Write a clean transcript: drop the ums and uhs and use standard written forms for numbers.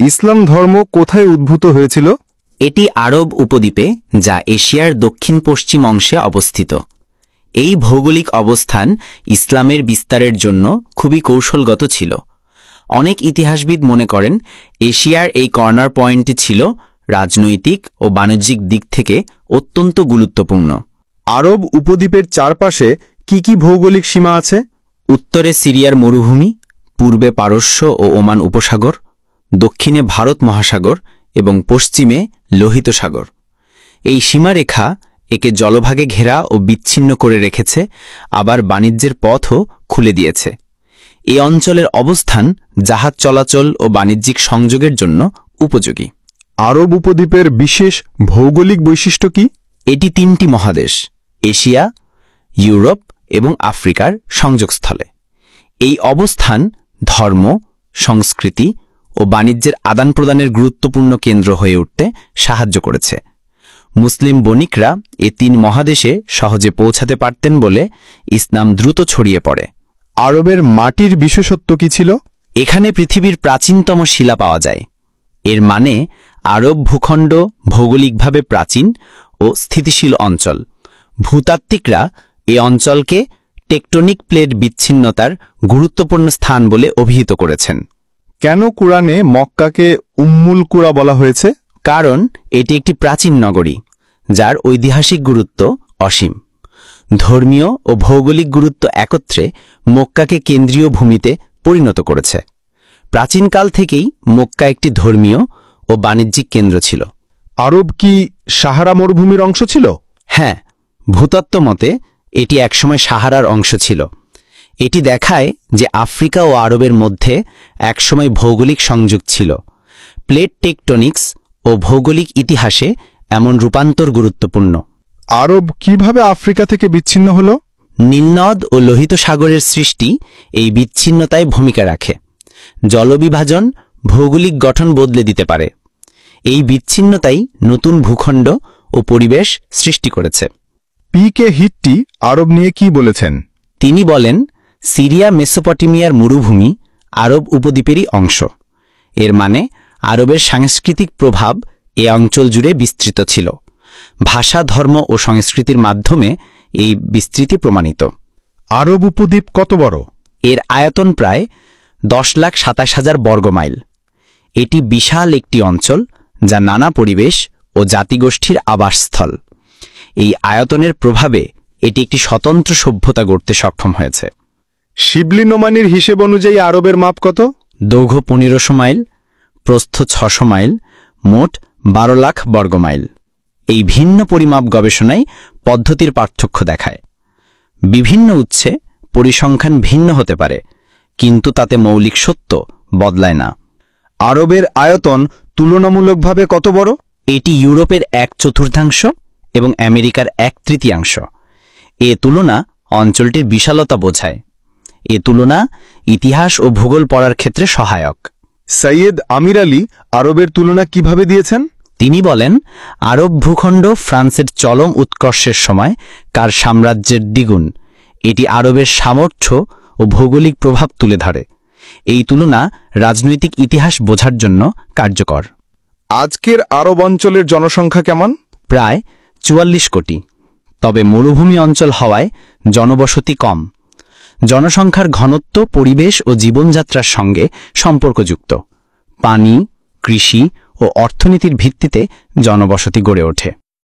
ইসলাম ধর্ম কোথায় উদ্ভূত হয়েছিল? এটি আরব উপদ্বীপে, যা এশিয়ার দক্ষিণ পশ্চিম অংশে অবস্থিত। এই ভৌগোলিক অবস্থান ইসলামের বিস্তারের জন্য খুবই কৌশলগত ছিল। অনেক ইতিহাসবিদ মনে করেন এশিয়ার এই কর্নার পয়েন্টটি ছিল রাজনৈতিক ও বাণিজ্যিক দিক থেকে অত্যন্ত গুরুত্বপূর্ণ। আরব উপদ্বীপের চারপাশে কি কি ভৌগোলিক সীমা আছে? উত্তরে সিরিয়ার মরুভূমি, পূর্বে পারস্য ও ওমান উপসাগর, দক্ষিণে ভারত মহাসাগর এবং পশ্চিমে লোহিত সাগর। এই সীমারেখা একে জলভাগে ঘেরা ও বিচ্ছিন্ন করে রেখেছে, আবার বাণিজ্যের পথও খুলে দিয়েছে। এই অঞ্চলের অবস্থান জাহাজ চলাচল ও বাণিজ্যিক সংযোগের জন্য উপযোগী। আরব উপদ্বীপের বিশেষ ভৌগোলিক বৈশিষ্ট্য কি? এটি 3টি মহাদেশ, এশিয়া, ইউরোপ এবং আফ্রিকার সংযোগস্থলে। এই অবস্থান ধর্ম, সংস্কৃতি ও বাণিজ্যের আদান প্রদানের গুরুত্বপূর্ণ কেন্দ্র হয়ে উঠতে সাহায্য করেছে। মুসলিম বণিকরা এই 3 মহাদেশে সহজে পৌঁছাতে পারতেন বলে ইসলাম দ্রুত ছড়িয়ে পড়ে। আরবের মাটির বিশেষত্ব কি ছিল? এখানে পৃথিবীর প্রাচীনতম শিলা পাওয়া যায়। এর মানে আরব ভূখণ্ড ভৌগোলিকভাবে প্রাচীন ও স্থিতিশীল অঞ্চল। ভূতাত্ত্বিকরা এই অঞ্চলকে টেকটনিক প্লেট বিচ্ছিন্নতার গুরুত্বপূর্ণ স্থান বলে অভিহিত করেছেন। কেন কুরআনে মক্কাকে উম্মুল কুরা বলা হয়েছে? কারণ এটি একটি প্রাচীন নগরী, যার ঐতিহাসিক গুরুত্ব অসীম। ধর্মীয় ও ভৌগোলিক গুরুত্ব একত্রে মক্কাকে কেন্দ্রীয় ভূমিতে পরিণত করেছে। প্রাচীনকাল থেকেই মক্কা একটি ধর্মীয় ও বাণিজ্যিক কেন্দ্র ছিল। আরব কি সাহারা মরুভূমির অংশ ছিল? হ্যাঁ, ভূতত্ত্ব মতে এটি একসময় সাহারার অংশ ছিল। এটি দেখায় যে আফ্রিকা ও আরবের মধ্যে একসময় ভৌগোলিক সংযোগ ছিল। প্লেট টেকটনিক্স ও ভৌগোলিক ইতিহাসে এমন রূপান্তর গুরুত্বপূর্ণ। আরব কিভাবে আফ্রিকা থেকে বিচ্ছিন্ন হল? নীলনদ ও লোহিত সাগরের সৃষ্টি এই বিচ্ছিন্নতায় ভূমিকা রাখে। জলবিভাজন ভৌগোলিক গঠন বদলে দিতে পারে। এই বিচ্ছিন্নতাই নতুন ভূখণ্ড ও পরিবেশ সৃষ্টি করেছে। পি.কে. হিট্টি আরব নিয়ে কি বলেছেন? তিনি বলেন, সিরিয়া মেসোপটেমিয়ার মরুভূমি আরব উপদ্বীপেরই অংশ। এর মানে আরবের সাংস্কৃতিক প্রভাব এ অঞ্চল জুড়ে বিস্তৃত ছিল। ভাষা, ধর্ম ও সংস্কৃতির মাধ্যমে এই বিস্তৃতি প্রমাণিত। আরব উপদ্বীপ কত বড়? এর আয়তন প্রায় 10,27,000 বর্গমাইল। এটি বিশাল একটি অঞ্চল, যা নানা পরিবেশ ও জাতিগোষ্ঠীর আবাসস্থল। এই আয়তনের প্রভাবে এটি একটি স্বতন্ত্র সভ্যতা গড়তে সক্ষম হয়েছে। শিবলি নোমানির হিসেব অনুযায়ী আরবের মাপ কত? দৈর্ঘ্য 1500 মাইল, প্রস্থ 600 মাইল, মোট 12 লাখ বর্গমাইল। এই ভিন্ন পরিমাপ গবেষণায় পদ্ধতির পার্থক্য দেখায়। বিভিন্ন উৎসে পরিসংখ্যান ভিন্ন হতে পারে, কিন্তু তাতে মৌলিক সত্য বদলায় না। আরবের আয়তন তুলনামূলকভাবে কত বড়? এটি ইউরোপের 1/4 এবং আমেরিকার 1/3। এ তুলনা অঞ্চলটির বিশালতা বোঝায়। এ তুলনা ইতিহাস ও ভূগোল পড়ার ক্ষেত্রে সহায়ক। সৈয়দ আমির আলী আরবের তুলনা কিভাবে দিয়েছেন? তিনি বলেন, আরব ভূখণ্ড ফ্রান্সের চরম উৎকর্ষের সময় কার সাম্রাজ্যের দ্বিগুণ। এটি আরবের সামর্থ্য ও ভৌগোলিক প্রভাব তুলে ধরে। এই তুলনা রাজনৈতিক ইতিহাস বোঝার জন্য কার্যকর। আজকের আরব অঞ্চলের জনসংখ্যা কেমন? প্রায় 44 কোটি। তবে মরুভূমি অঞ্চল হওয়ায় জনবসতি কম। জনসংখ্যার ঘনত্ব পরিবেশ ও জীবনযাত্রার সঙ্গে সম্পর্কযুক্ত। পানি, কৃষি ও অর্থনীতির ভিত্তিতে জনবসতি গড়ে ওঠে।